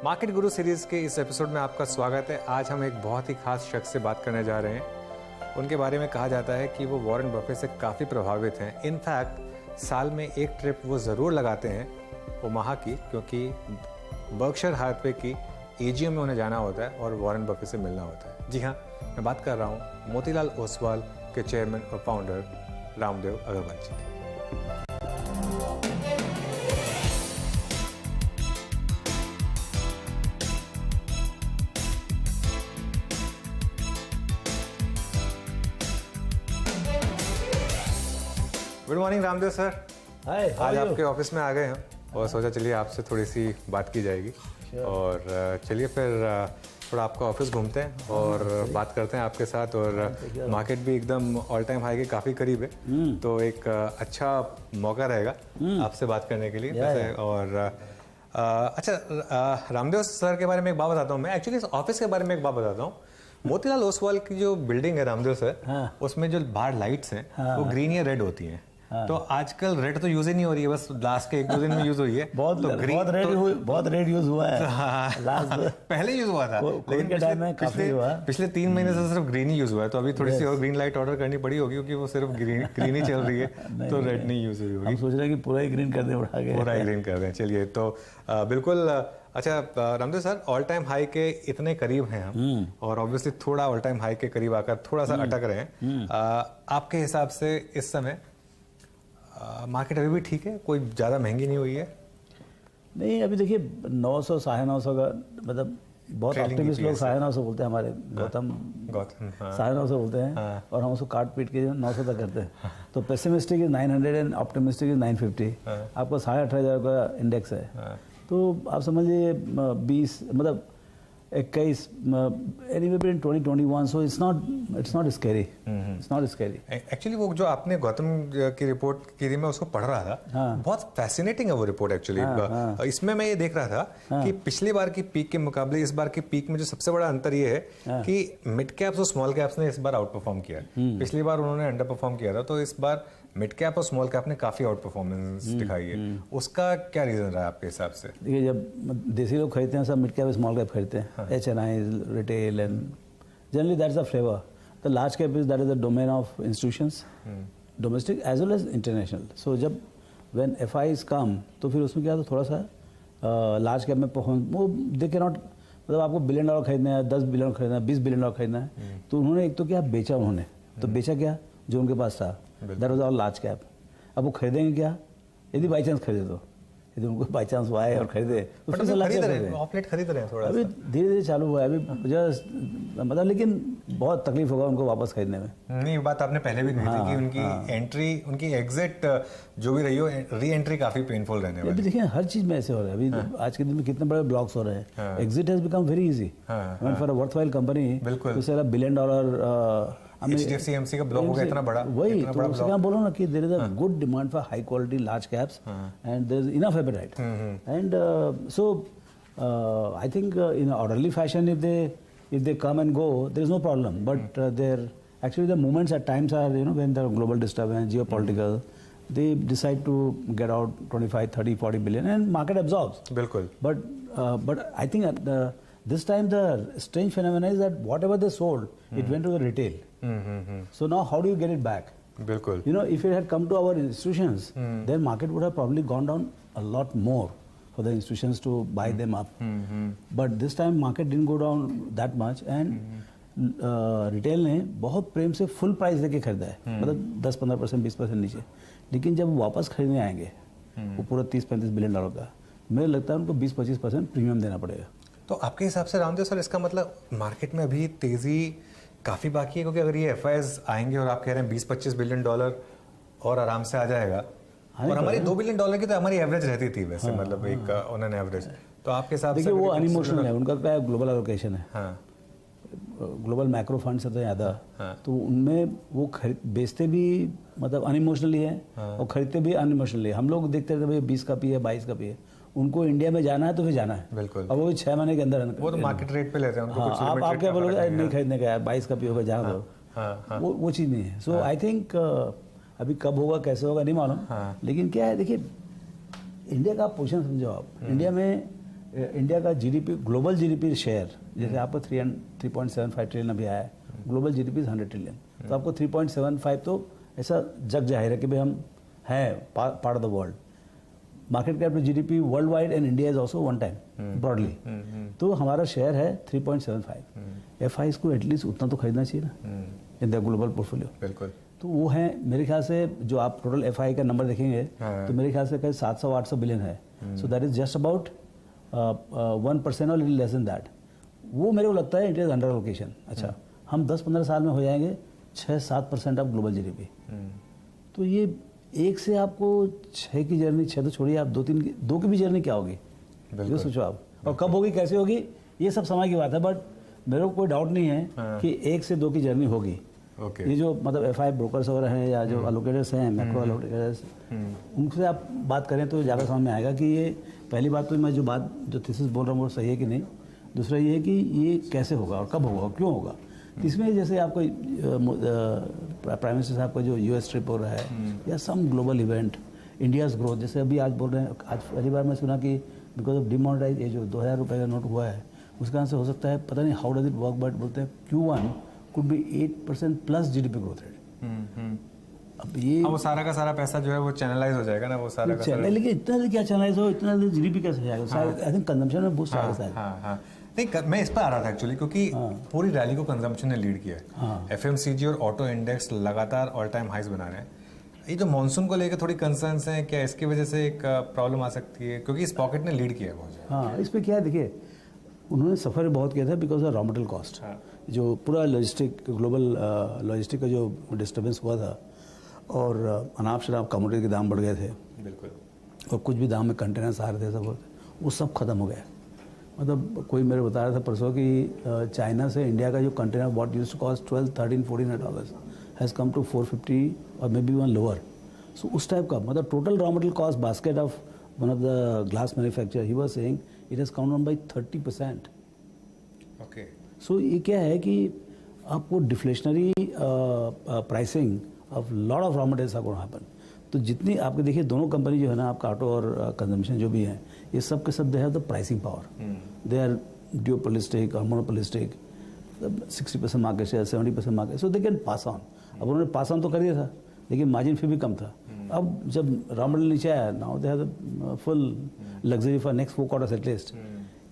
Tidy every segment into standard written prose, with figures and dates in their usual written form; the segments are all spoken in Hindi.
मार्केट गुरु सीरीज के इस एपिसोड में आपका स्वागत है। आज हम एक बहुत ही खास शख्स से बात करने जा रहे हैं। उनके बारे में कहा जाता है कि वो वॉरेन बफेट से काफ़ी प्रभावित हैं। इनफैक्ट साल में एक ट्रिप वो ज़रूर लगाते हैं ओमाहा की, क्योंकि बर्कशायर हाथवे की एजीएम में उन्हें जाना होता है और वॉरेन बफेट से मिलना होता है। जी हाँ, मैं बात कर रहा हूँ मोतीलाल ओसवाल के चेयरमैन और founder Ramdev Agarwal ji. Good morning Ramdev sir. Hi, आज आपके ऑफिस में आ गए हैं और सोचा चलिए आपसे थोड़ी सी बात की जाएगी। और चलिए फिर थोड़ा आपका ऑफिस घूमते हैं और बात करते हैं आपके साथ। और मार्केट भी एकदम ऑल टाइम हाई के काफ़ी करीब है, तो एक अच्छा मौका रहेगा आपसे बात करने के लिए वैसे। और अच्छा, रामदेव सर के बारे में एक बात बताता हूँ मैं। एक्चुअली इस ऑफिस के बारे में एक बात बताता हूँ। मोतीलाल ओसवाल की जो बिल्डिंग है रामदेव सर, उसमें जो बाहर लाइट्स हैं वो ग्रीन या रेड होती हैं। तो आजकल रेड तो यूज ही नहीं हो रही है, बस लास्ट के 1-2 दिन में यूज हुई है। बहुत रेड यूज हुआ है। लास्ट पहले यूज हुआ था, लेकिन पिछले 3 महीने से सिर्फ ग्रीन ही यूज हुआ है। तो अभी थोड़ी सी और ग्रीन लाइट ऑर्डर करनी पड़ी होगी, क्योंकि वो सिर्फ ग्रीन ही चल रही है। तो रेड नहीं यूज हुई होगी। हम सोच रहे हैं कि पूरा ही ग्रीन कर दें, उठा के पूरा ही ग्रीन कर दें। चलिए, तो बिल्कुल। अच्छा Ramdev sir, all time high के इतने करीब हैं हम, और ऑब्वियसली थोड़ा ऑल टाइम हाई के करीब आकर थोड़ा सा अटक रहे हैं। आपके हिसाब से इस समय मार्केट अभी भी ठीक है? कोई ज़्यादा महंगी नहीं हुई है? नहीं, अभी देखिए 900 950 का, मतलब बहुत ऑप्टिमिस्ट लोग 950 बोलते हैं। हमारे गौतम 950 बोलते हैं, और हम उसको काट पीट के 900 तक करते हैं। तो pessimistic is 900 and optimistic is 950। आपका 18,500 का इंडेक्स है। तो आप समझिए 20, मतलब 21, anywhere between 20-21, so it's not scary. It's not scary. Actually वो जो आपने गौतम की रिपोर्ट की थी, मैं उसको पढ़ रहा था। बहुत फैसिनेटिंग है वो रिपोर्ट एक्चुअली। इसमें मैं ये देख रहा था कि पिछली बार की पीक के मुकाबले इस बार की पीक में जो सबसे बड़ा अंतर ये है कि मिड कैप्स और स्मॉल कैप्स ने इस बार आउट परफॉर्म किया। पिछली बार उन्होंने अंडर परफॉर्म किया था, तो इस बार मिड कैप और स्मॉल कैप ने काफी आउट परफॉर्मेंस दिखाई है। उसका क्या रीजन रहा है आपके हिसाब से? देखिए, जब देसी लोग खरीदते हैं सब मिड कैप स्मॉल कैप खरीदते हैं, HNI, retail, and generally that's the flavour. The large cap is that is the domain of institutions, domestic as well as international. So जब व्हेन FIs कम, तो फिर उसमें क्या, तो थोड़ा सा लार्ज कैप में परफॉर्मेंस वो दे के नॉट, मतलब आपको $1 बिलियन खरीदना है, 10 बिलियन खरीदना है, $20 बिलियन खरीदना है, तो उन्होंने एक तो क्या बेचा, उन्होंने तो बेचा क्या जो उनके पास था, that was all large cap. अब वो खरीदेंगे क्या? यदि बाई चांस खरीदे, तो यदि उनको बाई चांस वो आए और खरीदे, तो फिर खरीद रहे हैं थोड़ा, अभी धीरे धीरे चालू हुआ है अभी जस्ट, मतलब, लेकिन बहुत तकलीफ होगा उनको वापस खरीदने में। नहीं, बात आपने पहले भी कही थी कि उनकी एंट्री, उनकी एग्जिट जो भी रही हो, री एंट्री काफी पेनफुल रहने वाली है। अभी देखिए हर चीज में ऐसे हो रहा है। अभी आज के दिन में कितने बड़े ब्लॉक्स हो रहे हैं। Exit has become very easy for a worthwhile company to sell $1 billion. HDFC AMC का ब्लॉक हो गया इतना बड़ा, वही तो उससे क्या बोलो ना कि there is a good demand for high quality large caps and there is enough appetite, and so I think in orderly fashion if they come and go, there is no problem, but actually the movements at times are, when there are global disturbance, geopolitical, they decide to get out 25, 30, 40 billion and market absorbs. बिल्कुल। But I think this time the strange phenomenon is that whatever they sold, it went to the retail. So now how do you get it back? बिल्कुल। If it had come to our institutions, then market would have probably gone down a lot more for the institutions to buy them up. But this time market didn't go down that much, and retail ने बहुत प्रेम से फुल प्राइस देके खरीदा है, मतलब 10-15%, 20% नीचे। लेकिन जब वो वापस खरीदने आएंगे वो पूरा $30-35 बिलियन का, मुझे लगता है उनको 20-25% प्रीमियम देना पड़ेगा। तो आपके हिसाब से रामदेव सर, इसका मतलब मार्केट में अभी तेजी काफी बाकी है? क्योंकि अगर ये FIs आएंगे और आप कह रहे हैं $20-25 बिलियन और आराम से आ जाएगा, और हमारी $2 बिलियन की तो हमारी एवरेज रहती थी वैसे, मतलब एक ऑन एन एवरेज। तो आपके हिसाब से वो अनइमोशनल है, उनका क्या ग्लोबल एलोकेशन है, ग्लोबल मैक्रो फंड से तो ज़्यादा, तो उनमें वो बेचते भी मतलब अनइमोशनली है और खरीदते भी अनइमोशनली। हम लोग देखते थे भाई 20 का पी है, 22 का पी है, उनको इंडिया में जाना है तो फिर जाना है। बिल्कुल। अब वो भी 6 महीने के अंदर, वो तो मार्केट रेट पे लेते हैं उनको। आप क्या बोलोगे, नहीं खरीदने का है, 22 का पी होगा, जाना दो, वो चीज़ नहीं है। सो आई थिंक अभी कब होगा, कैसे होगा, नहीं मालूम। लेकिन क्या है, देखिए इंडिया का पोजीशन समझो आप। इंडिया में इंडिया का जीडीपी, ग्लोबल जीडीपी शेयर, जैसे आपको 3.75 ट्रिलियन अभी आया है, ग्लोबल जीडीपी 100 ट्रिलियन, तो आपको 3.75 तो ऐसा जग जाहिर है कि भाई हम हैं part of the world. Market cap to GDP world wide and India is also one time broadly, तो हमारा शेयर है 3.75। एफआईज को एटलीस्ट उतना तो खरीदना चाहिए ना इन द ग्लोबल पोर्टफोलियो। बिल्कुल। तो वो है मेरे ख्याल से, जो आप टोटल एफआई का नंबर देखेंगे तो मेरे ख्याल से कहीं 700-800 बिलियन है। So that is just about 1% और लिटिल लेस देन दैट। वो मेरे को लगता है इट इज अंडर एलोकेशन। अच्छा, हम 10-15 साल में हो जाएंगे 6-7% ऑफ ग्लोबल जीडीपी। तो ये एक से आपको 6 की जर्नी, 6 तो छोड़िए, आप 2 की भी जर्नी क्या होगी, ये सोचो आप, और कब होगी, कैसे होगी, ये सब समय की बात है। बट मेरे को कोई डाउट नहीं है कि 1 से 2 की जर्नी होगी। ये जो मतलब एफआई ब्रोकर्स वगैरह हैं या जो अलोकेटर्स हैं, मैक्रो अलोकेटर्स, उनसे आप बात करें तो ज़्यादा समझ में आएगा कि ये, पहली बात तो मैं जो थीसिस बोल रहा हूँ वो सही है कि नहीं, दूसरा ये है कि ये कैसे होगा और कब होगा और क्यों होगा। इसमें जैसे आपको प्राइम मिनिस्टर साहब का जो यूएस ट्रिप हो रहा है या सम ग्लोबल इवेंट, इंडियाज़ ग्रोथ, जैसे अभी आज बोल रहे हैं, आज पहली बार मैं सुना कि बिकॉज ऑफ डिमोनेटाइज ये जो 2000 रुपये का नोट हुआ है उसके कारण से हो सकता है, पता नहीं how does it work, but बोलते हैं Q1 could be 8% plus GDP growth rate. अब ये वो सारा का सारा पैसा जो है वो चैनलाइज हो जाएगा ना, वो सारा का सारा। लेकिन इतना क्या चैनलाइज हो, इतना जीडीपी कैसे जाएगा? आई थिंक कंजम्पशन में बूस्ट आएगा शायद। हाँ, नहीं मैं इस पर आ रहा था एक्चुअली, क्योंकि पूरी रैली को कंजम्पशन ने लीड किया है। एफएमसीजी और ऑटो इंडेक्स लगातार ऑल टाइम हाइज बना रहे हैं। ये जो मॉनसून को लेकर थोड़ी कंसर्न्स हैं, क्या इसकी वजह से एक प्रॉब्लम आ सकती है, क्योंकि इस पॉकेट ने लीड किया है बहुत ज़्यादा। हाँ, इस पर क्या है, देखिए उन्होंने सफ़र बहुत किया था because of raw material cost. जो पूरा लॉजिस्टिक, ग्लोबल लॉजिस्टिक का जो डिस्टर्बेंस हुआ था, और अनाप शनाप कमोडिटी के दाम बढ़ गए थे, बिल्कुल, और कुछ भी दाम में कंटेनर्स आ रहे थे, सब वो सब खत्म हो गया। मतलब कोई मेरे बता रहा था परसों कि चाइना से इंडिया का जो container what used to cost $12-13-14 has come to 450 और may be one lower. So उस टाइप का, मतलब total raw material cost basket of one of the glass manufacturer, he was saying it has come down by 30%। Okay. So ये क्या है कि आपको deflationary pricing of lot of raw materials are gonna happen. तो जितनी आपके देखिए दोनों कंपनी जो है ना, आपका ऑटो और कंजम्पशन जो भी है, ये सब के सब they have the pricing power. They are duopolistic और monopolistic, 60% market share, 70% market, so they can pass on. अब उन्होंने पास ऑन तो कर दिया था, लेकिन मार्जिन फिर भी कम था। अब जब रॉ मटेरियल नीचे आया, now they have the full luxury for next 4 quarters at least,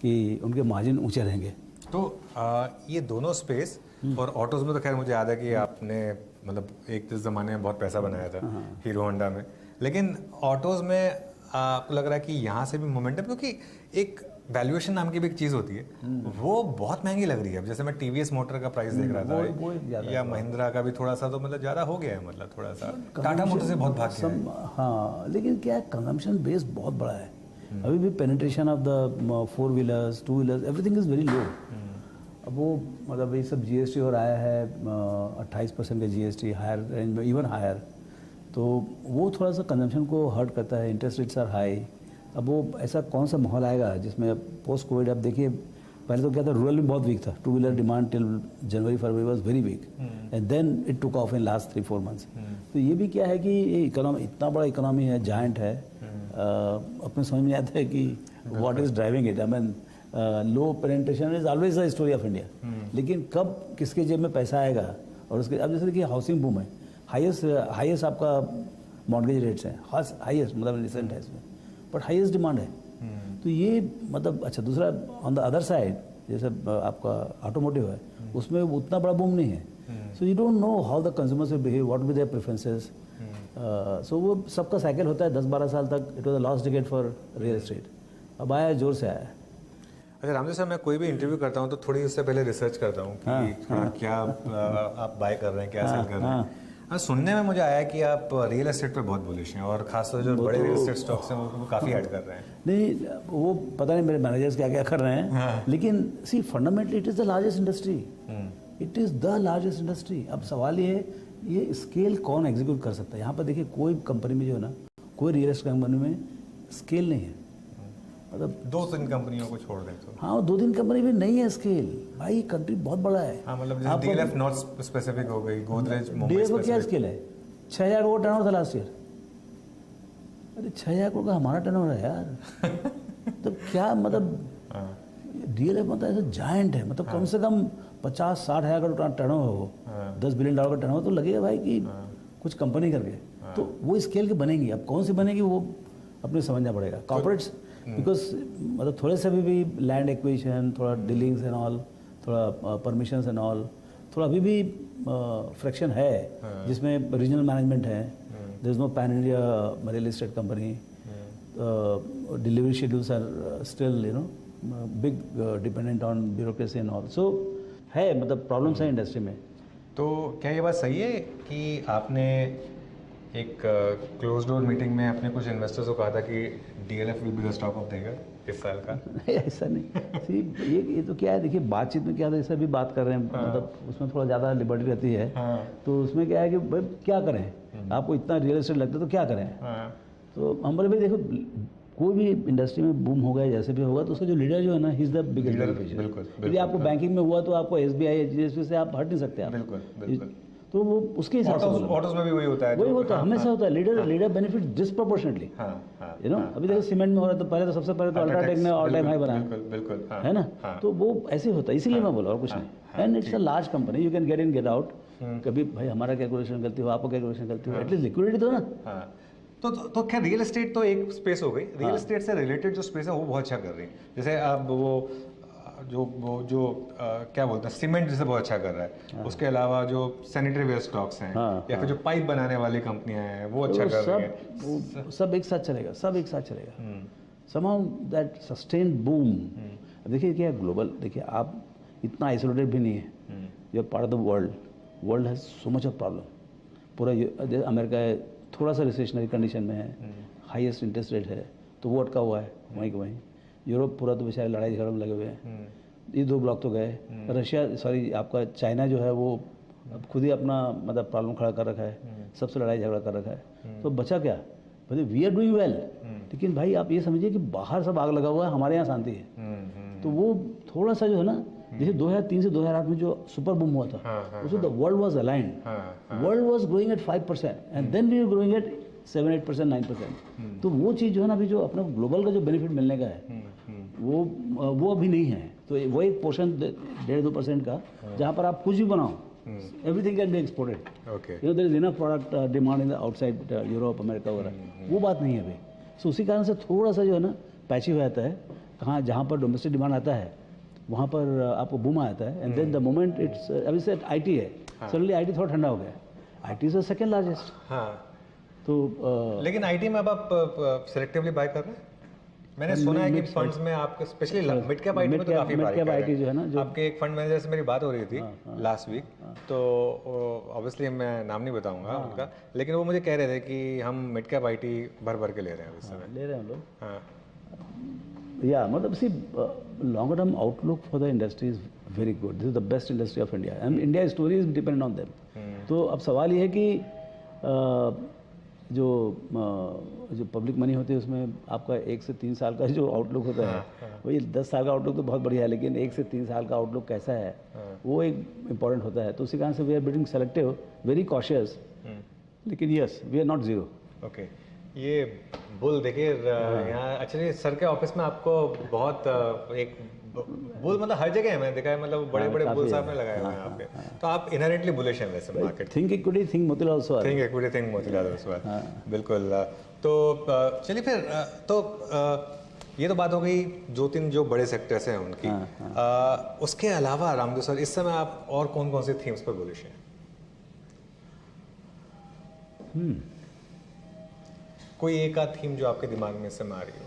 कि उनके मार्जिन ऊंचे रहेंगे। तो ये दोनों स्पेस, और ऑटोज में तो खैर मुझे याद है कि आपने मतलब एक ज़माने में बहुत पैसा बनाया था हीरो होंडा में, लेकिन ऑटोज में आपको लग रहा है कि यहाँ से भी मोमेंटम, क्योंकि एक वैल्यूएशन नाम की भी एक चीज़ होती है, वो बहुत महंगी लग रही है। अब जैसे मैं टीवीएस मोटर का प्राइस देख रहा था, या महिंद्रा का भी थोड़ा सा तो मतलब ज़्यादा हो गया है, मतलब थोड़ा सा टाटा मोटर से बहुत भाग गया है। हाँ, लेकिन क्या है, कंजम्पशन बेस बहुत बड़ा है। अभी भी penetration of the 4 wheelers, 2 wheelers, everything is very low. अब वो मतलब ये सब जीएसटी और आया है 28% का जीएसटी, हायर रेंज में, इवन हायर, तो वो थोड़ा सा कंजम्पशन को हर्ट करता है। Interest rates are high. अब वो ऐसा कौन सा माहौल आएगा जिसमें पोस्ट कोविड, आप देखिए पहले तो क्या था, रूरल में बहुत वीक था, 2 wheeler demand till January February was very weak, and then it took off in last 3-4 months. तो ये भी क्या है कि ये इकोनॉमी, इतना बड़ा इकोनॉमी है, जायंट है, अपने समझ में आता है कि what is driving it. I mean low penetration is always the story of India, लेकिन कब किसके जेब में पैसा आएगा, और उसके अब जैसे देखिए हाउसिंग बूम है, हाईएस्ट आपका मॉर्गेज रेट्स हैं, हाईएस्ट मतलब रिसेंट है इसमें, बट हाईएस्ट डिमांड है। तो ये मतलब अच्छा, दूसरा ऑन द अदर साइड जैसे आपका ऑटोमोटिव है, उसमें उतना बड़ा बूम नहीं है। So you don't know how the consumers will behave, what will their preferences. So वो सबका साइकिल होता है 10-12 साल तक। It was the last decade for real estate, अब आया है, जोर से आया है। अच्छा रामदेव साहब, मैं कोई भी इंटरव्यू करता हूँ तो थोड़ी उससे पहले रिसर्च करता हूँ कि क्या आप बाय कर रहे हैं, क्या सेल कर रहे हैं। सुनने में मुझे आया कि आप रियल एस्टेट पे बहुत बुलिश हैं, और खासतौर जो बड़े रियल एस्टेट स्टॉक्स हैं वो काफ़ी ऐड कर रहे हैं। नहीं, वो पता नहीं मेरे मैनेजर्स क्या क्या कर रहे हैं, लेकिन see fundamentally it is the largest industry, it is the largest industry. अब सवाल ये है, ये स्केल कौन एग्जीक्यूट कर सकता है? यहाँ पर देखिए कोई कंपनी में जो है ना, कोई रियल एस्टेट कंपनी में स्केल नहीं है। मतलब 2-3 कंपनियों को छोड़ दें तो, हाँ, 2-3 कंपनी में नहीं है स्केल। भाई कंट्री बहुत बड़ा है। हाँ, मतलब जैसे डीएलएफ नॉट स्पेसिफिक हो गई, गोदरेज मुंबई डीएलएफ का क्या स्केल है? 6,000 करोड़ टर्नओवर था लास्ट ईयर। अरे 6,000 करोड़ का हमारा टर्नओवर है यार। तो क्या मतलब DLF मतलब ऐसा जायंट है, मतलब कम से कम 50-60 हज़ार का टर्नओवर हो, $10 बिलियन का टर्नओवर, तो लगेगा भाई कि कुछ कंपनी करके, तो वो स्केल के बनेंगी। अब कौन सी बनेगी वो अपने समझना पड़ेगा। कॉर्पोरेट्स बिकॉज मतलब थोड़े से भी लैंड एक्विजिशन, थोड़ा डीलिंग्स एंड ऑल, थोड़ा परमिशंस एंड ऑल, थोड़ा अभी भी फ्रैक्शन है जिसमें रीजनल मैनेजमेंट है, there is no pan India real estate company, delivery schedules are still big dependent on bureaucracy and all, so है मतलब प्रॉब्लम्स है इंडस्ट्री में। तो क्या ये बात सही है कि आपने एक क्लोज डोर मीटिंग में अपने कुछ इन्वेस्टर्स को कहा था कि DLF will be the stock of the year इस साल का? नहीं ऐसा नहीं। सी ये तो क्या है, देखिए बातचीत में क्या होता है, जैसे अभी बात कर रहे हैं, मतलब उसमें थोड़ा ज़्यादा लिबर्टी रहती है, तो उसमें क्या है कि भाई क्या करें, आपको इतना रियल एस्टेट लगता है तो क्या करें। तो हम बोले भाई देखो, कोई भी इंडस्ट्री में बूम होगा जैसे भी होगा, तो उसका जो लीडर जो है ना, he is the biggest beneficiary. यदि आपको बैंकिंग में हुआ तो आपको SBI HDFC से आप हट नहीं सकते आप, बिल्कुल। तो वो उसके हिसाब से ऑटोज में भी वही होता है, वही होता है, हमेशा होता है। लीडर बेनिफिट डिस्प्रोपोर्शनटली, अभी देखो सीमेंट में हो रहा है, तो पहले तो सबसे पहले तो अल्ट्राटेक ने ऑल टाइम हाई बनाया, बिल्कुल, है ना, तो वो ऐसे होता है, इसीलिए मैं बोला और कुछ नहीं। And it's a large company, you can get in get out, कभी भाई हमारा कैलकुलेशन गलती हो, आपको कैलकुलेशन गलती हो, एटलीस्ट लिक्विडिटी दो ना। तो खैर रियल एस्टेट तो एक स्पेस हो गई, रियल एस्टेट से रिलेटेड जो स्पेस है वो बहुत अच्छा कर रही है। जैसे अब वो क्या बोलते हैं, सीमेंट जैसे बहुत अच्छा कर रहा है, उसके अलावा जो सैनिटरी वेयर स्टॉक्स हैं या फिर जो पाइप बनाने वाली कंपनियां हैं वो अच्छा कर रही हैं, सब एक साथ चलेगा, सब एक साथ चलेगा, somehow that sustained boom। अब देखिए क्या है ग्लोबल, देखिए आप इतना आइसोलेटेड भी नहीं है, you are part of the world has so much of problem. पूरा अमेरिका है, थोड़ा सा रिसेशनरी कंडीशन में है, हाईएस्ट इंटरेस्ट रेट है, तो वो अटका हुआ है वहीं के वहीं। यूरोप पूरा तो बेचारे लड़ाई झगड़ में लगे हुए हैं, ये 2 ब्लॉक तो गए। रशिया सॉरी आपका चाइना जो है वो अब खुद ही अपना मतलब प्रॉब्लम खड़ा कर रखा है, सबसे लड़ाई झगड़ा कर रखा है, तो बचा क्या, बोले वी आर डूइंग वेल, लेकिन भाई आप ये समझिए कि बाहर सब आग लगा हुआ है, हमारे यहाँ शांति है। तो वो थोड़ा सा जो है ना, जैसे 2003 से 2008 में जो सुपर बूम हुआ था, उसमें the world was aligned, world was growing at 5% and then we are growing at 7-8%, 9%। तो वो चीज़ जो है ना, अभी जो अपना ग्लोबल का जो बेनिफिट मिलने का है वो अभी नहीं है। तो वो एक पोर्शन 1.5-2% का, जहाँ पर आप कुछ भी बनाओ, everything can be exported, there is enough product demand in the outside Europe America वगैरह, वो बात नहीं है अभी। सो उसी कारण से थोड़ा सा जो है ना पैची हो जाता है, कहाँ जहाँ पर डोमेस्टिक डिमांड आता है वहाँ पर आपको बूम आ जाता है, and then the moment it's अभी से IT है, सडनली IT थोड़ा ठंडा हो गया, IT is the second largest. तो लेकिन IT में अब आप सिलेक्टिवली बाय कर रहे हैं? मैंने सुना है कि फंड्स में आपके स्पेशली मिड कैप IT में तो काफी बारी कर रहे हैं जो है ना, जो आपके एक फंड मैनेजर से मेरी बात हो रही थी लास्ट वीक, तो ऑब्वियसली मैं नाम नहीं बताऊंगा उनका, लेकिन वो मुझे कह रहे थे कि हम मिड कैप IT भर के ले रहे हैं इस समय। ले रहे हैं लोग, या मतलब see longer term outlook for the industry is very good, this is the best industry of India and India story is dependent on them. तो अब सवाल ये है कि जो पब्लिक मनी होती है उसमें आपका 1 से 3 साल का जो आउटलुक होता है, वही 10 साल का आउटलुक तो बहुत बढ़िया है, लेकिन 1 से 3 साल का आउटलुक कैसा है वो एक इम्पॉर्टेंट होता है। तो उसी कारण से we are building selective, very cautious, लेकिन yes we are not zero. Okay, ये बुल देखिए यहाँ एक्चुअली सर के ऑफिस में आपको बहुत एक बुल मतलब हर जगह है, मैंने देखा है, मतलब बड़े बड़े बुल्स आपने लगाए हुए हैं आपके, तो आप इनहेरेंटली बुलिश हैं वैसे market. Think equity, think Motilal Oswal, think equity, think Motilal Oswal, बिल्कुल। तो चलिए फिर तो ये तो बात हो गई जो बड़े सेक्टर्स हैं उनकी। उसके अलावा रामदेव सर इस समय आप और कौन कौन से थीम्स पर बुलिश हैं? कोई एक आध थीम जो आपके दिमाग में इस समय आ रही हो?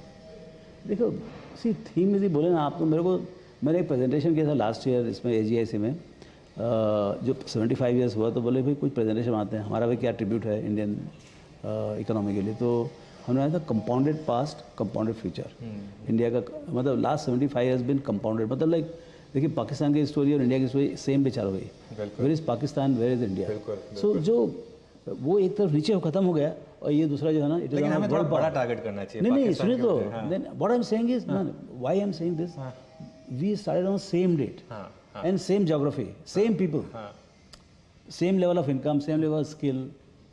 देखो सी थीम यदि बोले ना आप, तो मैंने एक प्रेजेंटेशन किया था लास्ट ईयर इसमें AGIC में, जो 75 ईयर्स हुआ, तो बोले भाई कुछ प्रेजेंटेशन आते हैं, हमारा भाई क्या ट्रिब्यूट है इंडियन इकोनॉमी के लिए। तो हमने आया था compounded past compounded future. India का मतलब लास्ट 75 ईयर्स बिन कंपाउंडेड, मतलब लाइक देखिए पाकिस्तान की स्टोरी और इंडिया की स्टोरी सेम पे चालू गई, where is Pakistan, where is India. So जो वो एक तरफ नीचे खत्म हो गया और ये दूसरा जो है ना, लेकिन हमें थोड़ा बड़ा टारगेट करना चाहिए। नहीं सुनिए तो, then what I am saying is, why I am saying this, we started on same date and same geography, same people, same level of income, same level of skill,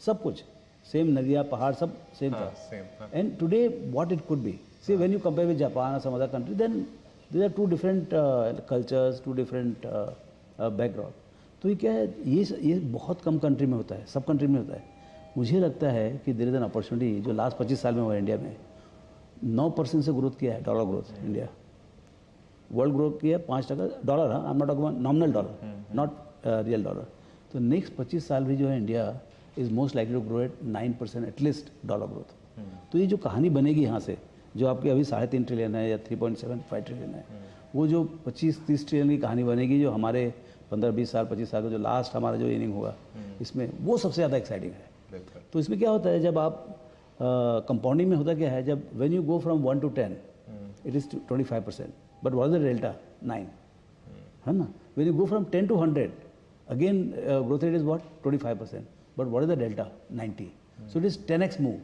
सब कुछ सेम, नदियाँ पहाड़ सब सेम था। And today what it could be, see when you compare with Japan और some other country, then these are two different cultures, two different background. तो ये क्या है, ये बहुत कम कंट्री में होता है, सब कंट्री में होता है। मुझे लगता है कि देयर इज एन अपॉर्चुनिटी जो लास्ट 25 साल में हुआ इंडिया में। 9% से ग्रोथ किया है, dollar growth India. World growth किया 5% dollar, I am not talking about nominal dollar, not real dollar. तो नेक्स्ट 25 साल भी जो है India is most likely to grow at 9% at least dollar growth. तो ये जो कहानी बनेगी यहाँ से, जो आपके अभी 3.5 ट्रिलियन है या 3.75 ट्रिलियन है, वो जो 25-30 ट्रिलियन की कहानी बनेगी, जो हमारे 15-20 साल 25 साल का जो लास्ट हमारा जो इनिंग होगा इसमें, वो सबसे ज़्यादा एक्साइटिंग है। तो इसमें क्या होता है, जब आप कंपाउंडिंग में होता क्या है, जब when you go from 1 to 10 it is 25%, but what is the delta 9, है ना। When you go from 10 to 100 again growth rate is what 25%, but what is the delta 90, so it is 10x move.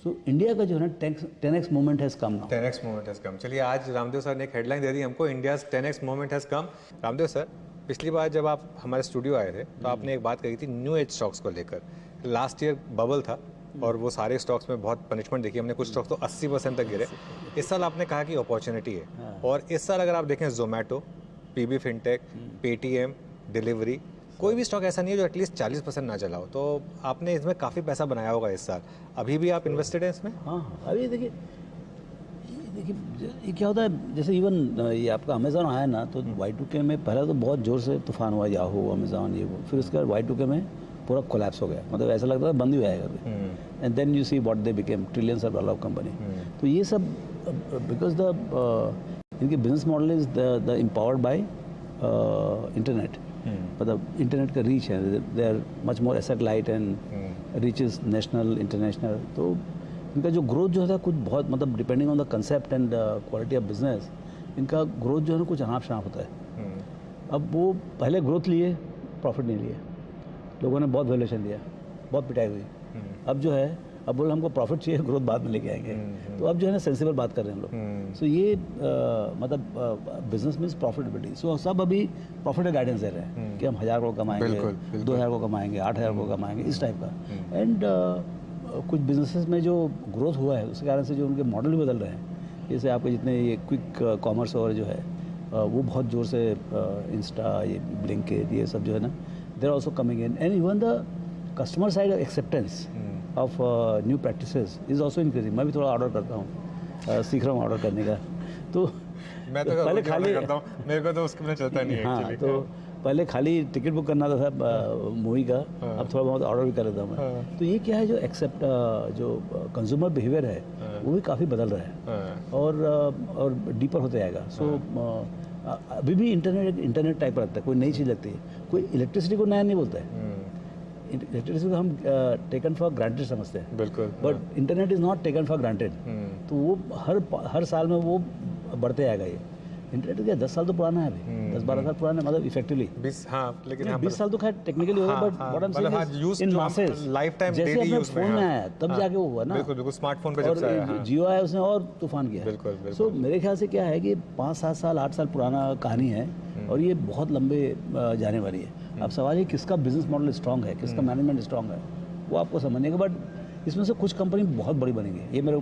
So India का जो है ना 10x movement has come now. 10x movement has come. चलिए, आज रामदेव सर ने एक हेडलाइन दे दी हमको, India's 10x movement has come. Ramdev sir, पिछली बार जब आप हमारे स्टूडियो आए थे तो आपने एक बात कही थी न्यू एज स्टॉक्स को लेकर। लास्ट ईयर बबल था और वो सारे स्टॉक्स में बहुत पनिशमेंट देखी हमने, कुछ स्टॉक्स तो 80% तक गिरे। इस साल आपने कहा कि अपॉर्चुनिटी है, और इस साल अगर आप देखें Zomato, PB Fintech, Paytm, Delhivery, कोई भी स्टॉक ऐसा नहीं है जो एटलीस्ट 40% ना चला हो। तो आपने इसमें काफ़ी पैसा बनाया होगा इस साल, अभी भी आप इन्वेस्टेड हैं इसमें? हाँ, अभी देखिए ये क्या होता है, जैसे इवन ये आपका अमेज़ॉन आया ना, तो Y2K में पहले तो बहुत ज़ोर से तूफान हुआ, याहू, अमेज़ॉन, ये वो। फिर उसके बाद Y2K में पूरा कोलैप्स हो गया, मतलब ऐसा लगता था बंद ही आएगा। And then you see what they became, trillions of dollar company. तो ये सब बिकॉज द इनकी business model is the empowered by internet. मतलब इंटरनेट का रीच है, they are much more asset light and reach is national international. तो इनका जो ग्रोथ जो है कुछ बहुत, मतलब depending on the concept and quality of business, इनका ग्रोथ जो है ना कुछ अनाप शनाप होता है। अब वो पहले ग्रोथ लिए, प्रॉफिट नहीं लिए, लोगों ने बहुत वैल्यूएशन दिया, बहुत पिटाई हुई। अब जो है, अब बोले हमको प्रॉफिट चाहिए, ग्रोथ बाद में लेके आएंगे। तो अब जो है ना सेंसिबल बात कर रहे हैं हम लोग। सो ये मतलब बिजनेस मीन्स प्रॉफिटेबिलिटी। सो सब अभी प्रॉफिट का गाइडेंस दे रहे हैं कि हम 1000 को कमाएंगे, 2000 को कमाएंगे, 8000 को कमाएंगे, इस टाइप का। एंड कुछ बिजनेसेस में जो ग्रोथ हुआ है उसके कारण से जो उनके मॉडल भी बदल रहे हैं। जैसे आपके जितने ये क्विक कॉमर्स और जो है वो बहुत ज़ोर से इंस्टा, ये ब्लिंकिट, ये सब जो है ना, they are also coming in. And even the customer side acceptance of new practices is also increasing. मैं भी थोड़ा ऑर्डर करता हूँ, सीख रहा हूँ ऑर्डर करने का। तो मैं तो पहले खाली करता हूँ, मेरे को तो उसके बिना चलता नहीं है। हाँ, तो पहले खाली टिकट बुक करना था मूवी का, अब थोड़ा बहुत ऑर्डर भी कर लेता हूँ मैं। तो ये क्या है, जो एक्सेप्ट जो कंज्यूमर बिहेवियर है वो भी काफ़ी बदल रहा है और डीपर होते जाएगा। सो अभी भी इंटरनेट टाइप का लगता है, कोई नई चीज़ लगती है। कोई इलेक्ट्रिसिटी को नया नहीं बोलता है, इलेक्ट्रिसिटी को हम टेकन फॉर ग्रांटेड समझते हैं। बिल्कुल। But internet is not taken for granted. तो वो हर साल में वो बढ़ते आएगा। ये इंटरनेट क्या 10 साल तो पुराना है अभी, 10-12 साल पुराना है, मतलब इफेक्टिवली 20, हाँ, लेकिन 20 साल तो खैर टेक्निकली होगा, but what I am saying in masses, life time जैसे डेली अपने यूज में फोन में आया तब जाके वो हुआ ना। बिल्कुल बिल्कुल, स्मार्टफोन पे जब से आया। और जियो आया उसने और तूफान किया। बिल्कुल बिल्कुल। सो मेरे ख्याल से क्या है कि 5-7 साल 8 साल पुराना कहानी है और ये बहुत लंबे जाने वाली है। अब सवाल है किसका बिजनेस मॉडल स्ट्रांग है, किसका मैनेजमेंट स्ट्रांग है, वो आपको समझने का। बट इसमें से कुछ कंपनी बहुत बड़ी बनेंगी, ये मेरे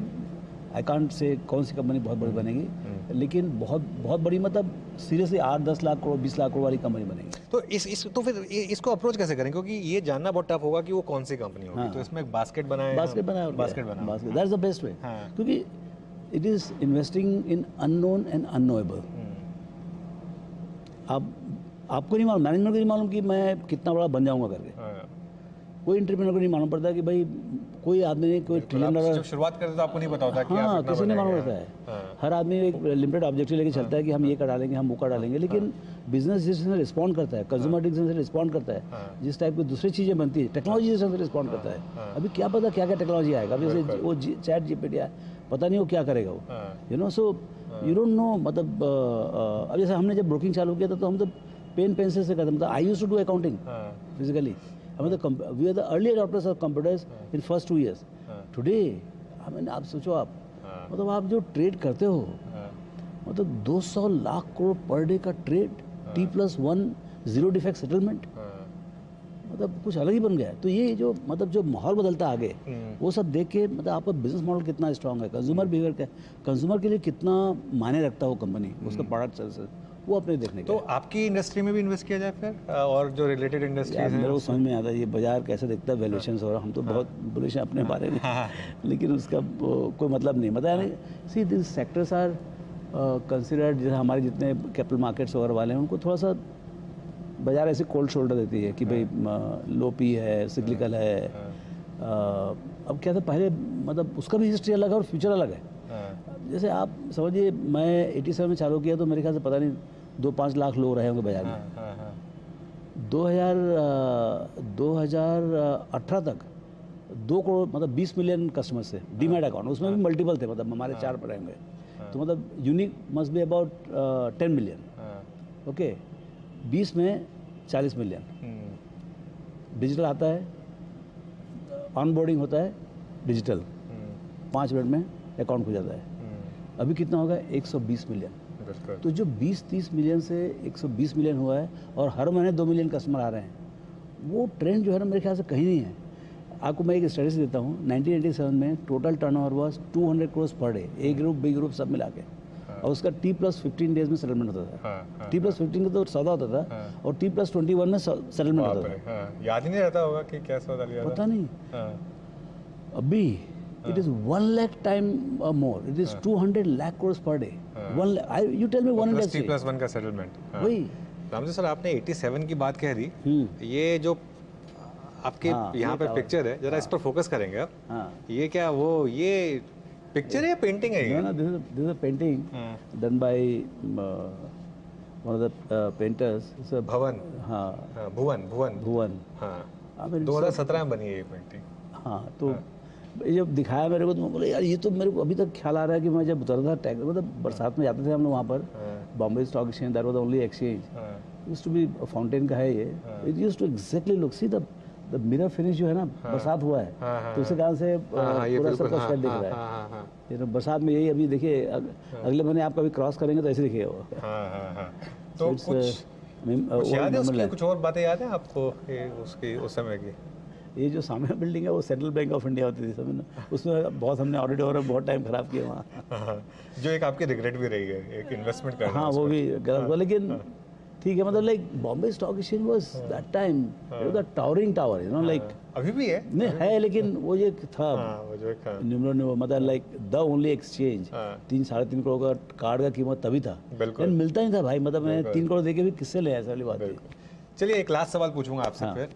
आई कांट से कौन सी कंपनी बहुत बड़ी बनेगी, लेकिन बहुत बड़ी मतलब सीरियसली 8-10 लाख करोड़ 20 लाख करोड़ वाली कंपनी बनेगी। तो तो फिर इसको अप्रोच कैसे करें, क्योंकि ये जानना बहुत टफ होगा कि वो कौन सी कंपनी होगी। हाँ। तो इसमें एक बास्केट बनाए, बास्केट बनाया, that is the best way. क्योंकि it is investing in unknown and unknowable. आपको नहीं मालूम, मैनेजमेंट को नहीं मालूम कि मैं कितना बड़ा बन जाऊंगा करके। कोई एंटरप्रेन्योर को नहीं मालूम पड़ता कि भाई कोई आदमी ने कोई ट्रिलियन डॉलर जब शुरुआत करते तो आपको नहीं पता होता कि हाँ, आप किसी ने मालूम रहता है। हर आदमी एक लिमिटेड ऑब्जेक्टिव लेके चलता है कि हम ये कर डालेंगे, हम वो कर डालेंगे। लेकिन बिजनेस जिस तरह से रिस्पॉन्ड करता है, कंज्यूमर जिस तरह से रिस्पॉन्ड करता है, जिस टाइप की दूसरी चीज़ें बनती है, टेक्नोलॉजी जिस तरह से रिस्पॉन्ड करता है। अभी क्या पता क्या क्या टेक्नोलॉजी आएगा। अभी जैसे वो चैट जीपीटी आया, पता नहीं वो क्या करेगा वो, you know. So you don't no. मतलब अब जैसे हमने जब ब्रोकिंग चालू किया था तो हम तो पेन पेंसिल से करते, मतलब I used to do accounting physically. मतलब we are the early adopters of computers in first 2 years। Today I mean आप सोचो, आप मतलब आप जो ट्रेड करते हो, मतलब 200 लाख करोड़ पर डे का trade, T+1 zero defect settlement, मतलब कुछ अलग ही बन गया है। तो ये जो मतलब जो माहौल बदलता है आगे, वो सब देख के मतलब आपका बिजनेस मॉडल कितना स्ट्रांग है, कंज्यूमर बिहेवियर का, कंज्यूमर के लिए कितना मायने रखता है वो कंपनी, उसका प्रोडक्ट सर्विस, वो अपने देखने तो आपकी इंडस्ट्री में भी इन्वेस्ट किया जाए फिर, और जो रिलेटेड इंडस्ट्रीज हैं? मेरे को समझ में आता है ये बाजार कैसे दिखता है, वैल्यूएशंस, और हम तो बहुत बुलिश हैं अपने बारे में, लेकिन उसका कोई मतलब नहीं, मतलब यानी see this sectors are considered, जैसे हमारे जितने कैपिटल मार्केट्स वगैरह वाले हैं उनको थोड़ा सा बाजार ऐसे कोल्ड शोल्डर देती है कि भाई लो पी है, सिक्लिकल है। अब क्या था पहले, मतलब उसका भी हिस्ट्री अलग है और फ्यूचर अलग है। जैसे आप समझिए मैं 87 में चालू किया तो मेरे ख्याल से पता नहीं 2-5 लाख लोग रहे होंगे बाजार में। 2018 तक 2 करोड़ मतलब 20 मिलियन कस्टमर्स थे डीमैट अकाउंट, उसमें भी मल्टीपल थे, मतलब हमारे 4 पर रहेंगे, तो मतलब unique must be about 10 million. Okay, 20 में 40 मिलियन। डिजिटल आता है, ऑनबोर्डिंग होता है डिजिटल, 5 मिनट में अकाउंट खुल जाता है। अभी कितना होगा? 120 मिलियन। तो जो 20-30 मिलियन से 120 मिलियन हुआ है और हर महीने 2 मिलियन कस्टमर आ रहे हैं, वो ट्रेंड जो है ना मेरे ख्याल से कहीं नहीं है। आपको मैं एक स्टडी देता हूँ, 1987 में total turnover was 200 crore per day, A group B group सब मिला के, और उसका T+15 डेज में सेटलमेंट होता था। T+15 का तो सौदा होता था और T+21 में सेटलमेंट होता था। याद ही नहीं रहता होगा कि क्या सौदा लिया था, पता नहीं। अभी it is 1 lakh time or more, it is 200 lakh crores per day। 1 lakh, you tell me one industry T+1 का सेटलमेंट। वही। रामजी सर, आपने 87 की बात कह दी, ये जो आपके यहाँ पे पिक्चर है, जरा इस पर फोकस करेंगे आप। ये क्या वो ये पिक्चर है या पेंटिंग है ये? No, this is a painting done by one of the painters। भवन। हाँ, भुवन। हाँ, 2017 में बनी है ये पेंटिंग। हाँ, तो ये जब दिखाया मेरे को तो मैं बोला यार ये तो मेरे को अभी तक ख्याल आ रहा है कि मैं जब उतरा था टैक्स, मतलब बरसात में जाते थे हम लोग वहाँ पर, Bombay stock exchange, that was the only exchange, used to be fountain का है ये, it used to exactly look, see the mirror finish जो है ना, बरसात हुआ है तो उसी कारण से पूरा सबका शेड दिख रहा है। ये तो बरसात में यही, अभी देखिए अगले महीने आप कभी क्रॉस करेंगे तो ऐसे दिखेगा। तो कुछ याद है उसकी, कुछ और बातें याद है आपको उसकी उस समय की? ये जो सामने बिल्डिंग है वो सेंट्रल बैंक ऑफ इंडिया होती थी समझ, उसमें बहुत हमने ऑडिट और बहुत टाइम खराब किया वहाँ। जो एक आपकी रिग्रेट भी रही है, एक इन्वेस्टमेंट करना। हाँ, वो भी गलत हुआ, लेकिन ठीक है, मतलब like Bombay stock exchange was that time the towering tower, you know, like अभी भी है, नहीं है, लेकिन वो ये था वो जो न्यूमरो, मतलब like the only exchange. 3-3.5 crore का कार्ड का कीमत तभी था, लेकिन मिलता नहीं था भाई, मतलब मैं 3 करोड़ देके भी किससे ले, ऐसा वाली बात थी। चलिए एक लास्ट सवाल पूछूंगा आपसे फिर।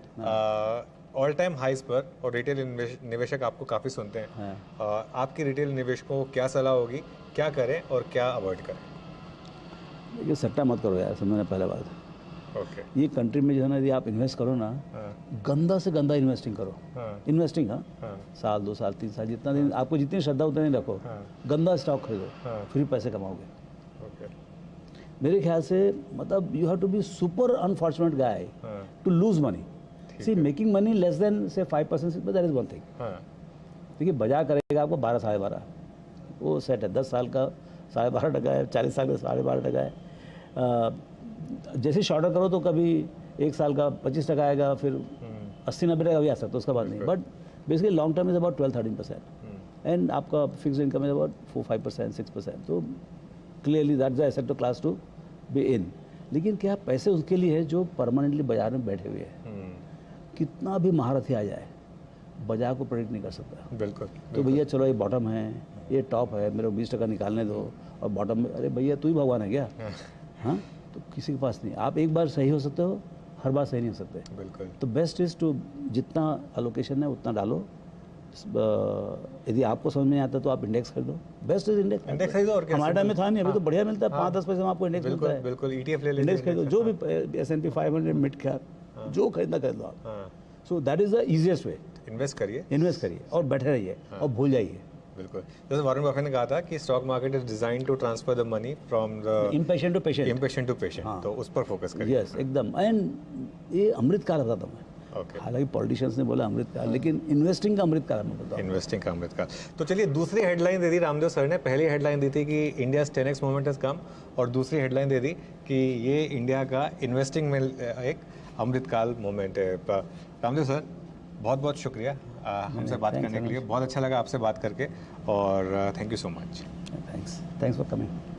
ऑल टाइम हाइज पर और रिटेल निवेशक आपको काफ़ी सुनते हैं, आपकी रिटेल निवेशकों को क्या सलाह होगी, क्या करें और क्या अवॉइड करें? देखिए सट्टा मत करो यार, समझना पहले बात। ओके। ये कंट्री में जो है ना, यदि आप इन्वेस्ट करो ना, गंदा से गंदा इन्वेस्टिंग करो। इन्वेस्टिंग, हाँ, साल 2 साल 3 साल, जितना दिन आपको जितनी श्रद्धा उतना नहीं रखो, गंदा स्टॉक खरीदो, फिर पैसे कमाओगे। मेरे ख्याल से मतलब you have to be super unfortunate guy to lose money. See making money less than say 5%, that is one thing. देखिए बाजार करेगा आपको 12 साढ़े 12, वो सेट है। 10 साल का 12.5% है, 40 साल का 12.5% है। जैसे शॉर्टर करो तो कभी 1 साल का 25% आएगा, फिर 80-90% भी आ सकता है, उसका बात नहीं। But basically long term is about 12-13%, and आपका फिक्स इनकम इज अबाउट 4-5%, 6%। तो clearly that's the asset to class to be in. लेकिन क्या पैसे उसके लिए है जो परमानेंटली बाजार में बैठे हुए हैं। कितना भी महारथी आ जाए, बाजार को प्रेडिक्ट नहीं कर सकता। बिल्कुल। तो भैया चलो ये बॉटम है, ये टॉप है, मेरे को 20% निकालने दो, और बॉटम में अरे भैया तू ही भगवान है क्या? हाँ, तो किसी के पास नहीं। आप एक बार सही हो सकते हो, हर बार सही नहीं हो सकते। बिल्कुल। तो बेस्ट इज टू जितना अलोकेशन है उतना डालो। यदि आपको समझ में नहीं आता तो आप इंडेक्स खरीदो, बेस्ट इज इंडेक्स खरीदो। और हमारे टाइम में था नहीं, अभी तो बढ़िया मिलता है, 5-10 पैसे में आपको इंडेक्स मिलता है। बिल्कुल, ETF ले लीजिए, इंडेक्स खरीदो, जो भी S&P 500 मिड कैप जो खरीदना खरीद लो आप। So that is the easiest way. Invest करिए और बैठे रहिए और भूल जाइए। बिल्कुल, जैसे वॉरेन बफेट ने कहा था कि stock market is design to transfer the money from the impatient to patient. तो उस पर फोकस करिए। यस, एकदम। एंड ये अमृत काल बताता हूँ मैं। हालांकि पॉलिटिशियंस ने बोला अमृत काल, लेकिन इन्वेस्टिंग का अमृत काल मैं बताता हूँ। इन्वेस्टिंग का अमृत काल। तो चलिए दूसरी हेडलाइन दे दी रामदेव सर ने। पहली हेडलाइन दी थी कि India 10x moment has come, और दूसरी हेडलाइन दे दी कि ये इंडिया का इन्वेस्टिंग में एक अमृतकाल मोमेंट है। रामदेव सर, बहुत बहुत शुक्रिया हमसे बात करने के लिए। बहुत अच्छा लगा आपसे बात करके और thank you so much. Thanks for coming.